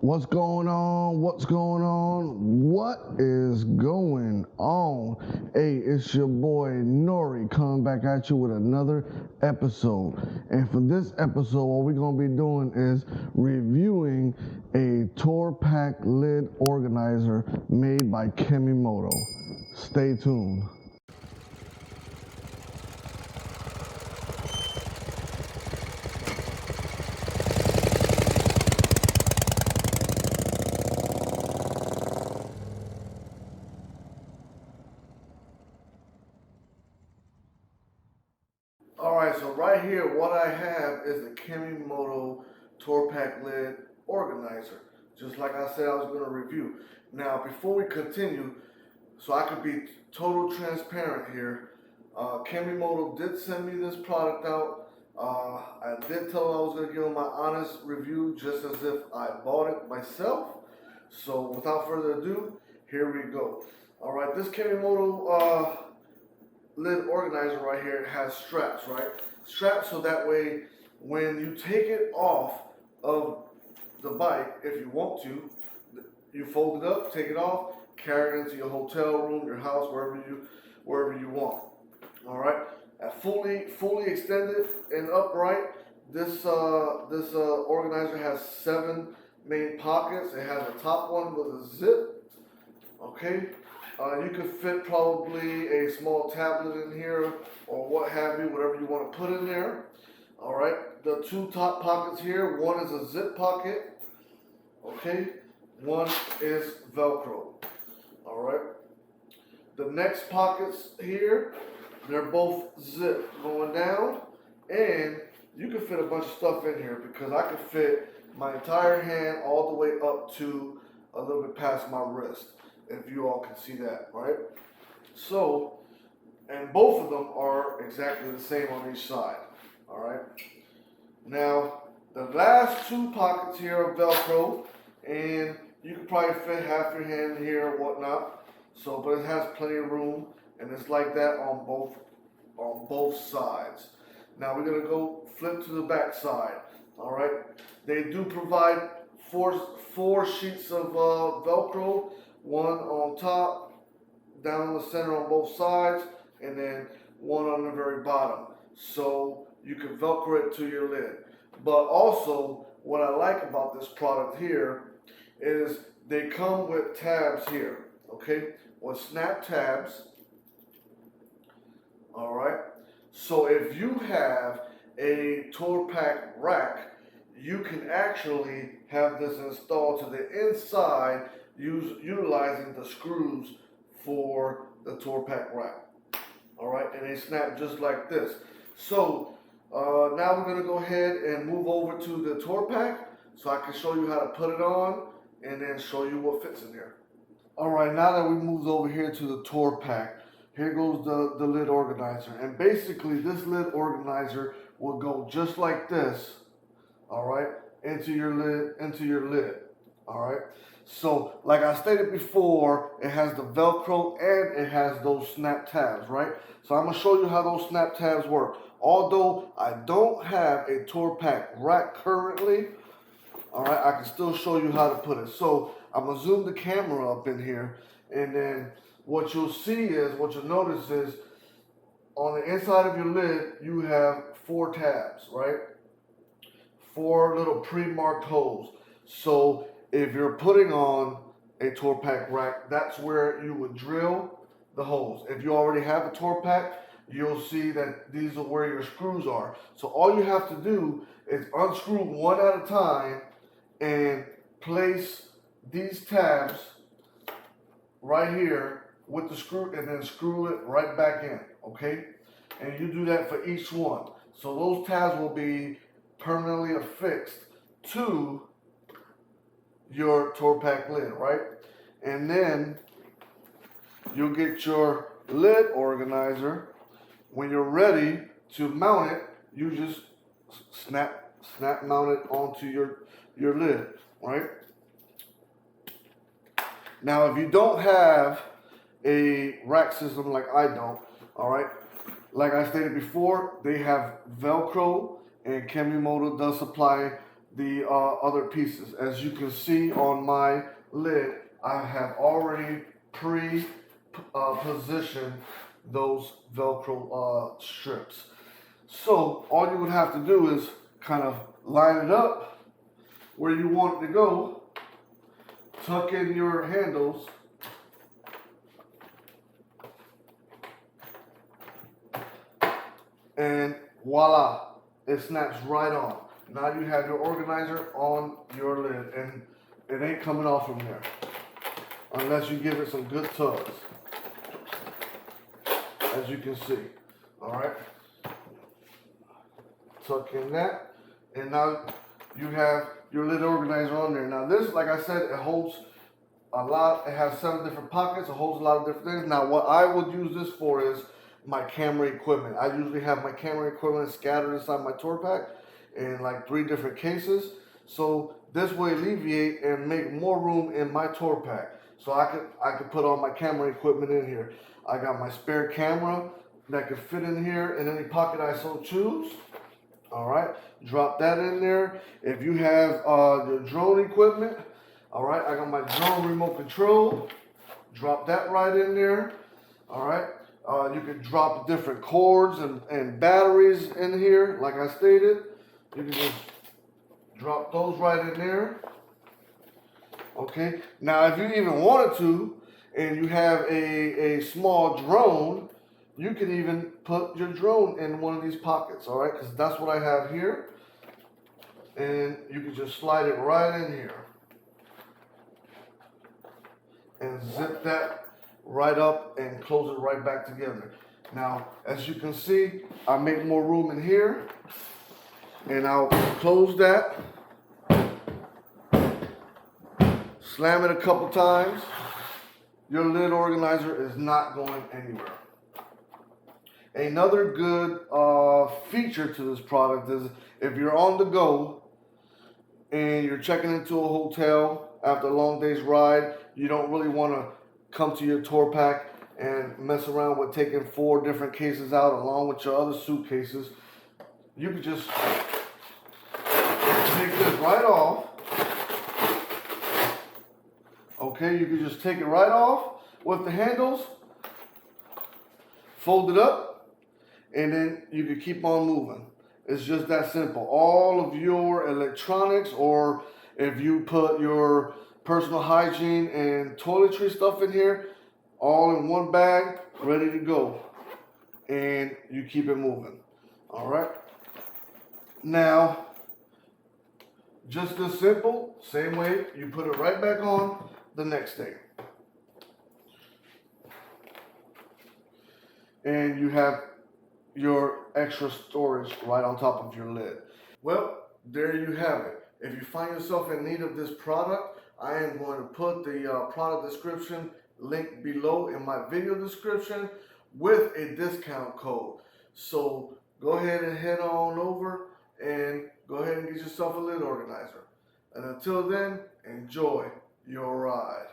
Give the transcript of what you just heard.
What's going on? What's going on? What is going on? Hey, it's your boy Nore coming back at you with another episode. And for this episode, what we're going to be doing is reviewing a tour pack lid organizer made by KEMIMOTO. Stay tuned. Alright, so right here, what I have is the KEMIMOTO tour pack lid organizer. Just like I said I was going to review. Now, before we continue, so I could be total transparent here, KEMIMOTO did send me this product out. I did tell them I was going to give them my honest review just as if I bought it myself. So without further ado, here we go. Alright, this KEMIMOTO lid organizer right here has straps, right? Straps so that way when you take it off of the bike, if you want to, you fold it up, take it off, carry it into your hotel room, your house, wherever you want. All right, fully extended and upright. This organizer has 7 main pockets. It has a top one with a zip. Okay. You could fit probably a small tablet in here or what have you, whatever you want to put in there. All right, the 2 top pockets here, one is a zip pocket, okay, one is Velcro. All right, the next pockets here, they're both zip going down, and you can fit a bunch of stuff in here because I could fit my entire hand all the way up to a little bit past my wrist. If you all can see that, right? So, and both of them are exactly the same on each side, all right? Now, the last 2 pockets here are Velcro, and you could probably fit half your hand here or whatnot. So, but it has plenty of room, and it's like that on both sides. Now we're gonna go flip to the back side, all right? They do provide four sheets of Velcro. One on top, down the center on both sides, and then one on the very bottom. So you can Velcro it to your lid. But also, what I like about this product here is they come with tabs here, okay? With snap tabs, all right? So if you have a tour pack rack, you can actually have this installed to the inside utilizing the screws for the tour pack rack. All right, and they snap just like this. So now we're going to go ahead and move over to the tour pack so I can show you how to put it on and then show you what fits in here. All right, now that we moved over here to the tour pack, here goes the lid organizer. And basically this lid organizer will go just like this, all right, into your lid, all right. So, like I stated before, it has the Velcro and it has those snap tabs, right? So I'm gonna show you how those snap tabs work. Although I don't have a tour pack rack currently, all right, I can still show you how to put it. So I'm gonna zoom the camera up in here, and then what you'll notice is on the inside of your lid, you have 4 tabs, right? 4 little pre-marked holes. So if you're putting on a tour pack rack, that's where you would drill the holes. If you already have a tour pack, you'll see that these are where your screws are. So all you have to do is unscrew one at a time and place these tabs right here with the screw, and then screw it right back in, okay? And you do that for each one. So those tabs will be permanently affixed to your tour pack lid, right? And then you'll get your lid organizer. When you're ready to mount it, you just snap mount it onto your lid, right? Now, if you don't have a rack system like I don't, all right, like I stated before, they have Velcro, and KEMIMOTO does supply the other pieces. As you can see on my lid, I have already positioned those Velcro strips. So all you would have to do is kind of line it up where you want it to go, tuck in your handles, and voila, it snaps right on. Now you have your organizer on your lid, and it ain't coming off from there unless you give it some good tugs, as you can see. All right, tuck in that, and now you have your lid organizer on there. Now this, like I said, it holds a lot. It has 7 different pockets. It holds a lot of different things. Now what I would use this for is my camera equipment. I usually have my camera equipment scattered inside my tour pack in like 3 different cases. So this will alleviate and make more room in my tour pack. So I could put all my camera equipment in here. I got my spare camera that could fit in here in any pocket I so choose. All right, drop that in there. If you have your drone equipment, all right, I got my drone remote control. Drop that right in there. All right, you can drop different cords and batteries in here, like I stated. You can just drop those right in there. Okay, now if you even wanted to, and you have a small drone, you can even put your drone in one of these pockets, all right? Because that's what I have here. And you can just slide it right in here. And zip that right up and close it right back together. Now, as you can see, I make more room in here. And I'll close that. Slam it a couple times. Your lid organizer is not going anywhere. Another good feature to this product is if you're on the go and you're checking into a hotel after a long day's ride, you don't really want to come to your tour pack and mess around with taking 4 different cases out along with your other suitcases. You can just take this right off. Okay, you can just take it right off with the handles, fold it up, and then you can keep on moving. It's just that simple. All of your electronics, or if you put your personal hygiene and toiletry stuff in here, all in one bag, ready to go. And you keep it moving. All right. Now, just as simple, same way, you put it right back on the next day. And you have your extra storage right on top of your lid. Well, there you have it. If you find yourself in need of this product, I am going to put the product description link below in my video description with a discount code. So go ahead and head on over and go ahead and get yourself a lid organizer. And until then, enjoy your ride.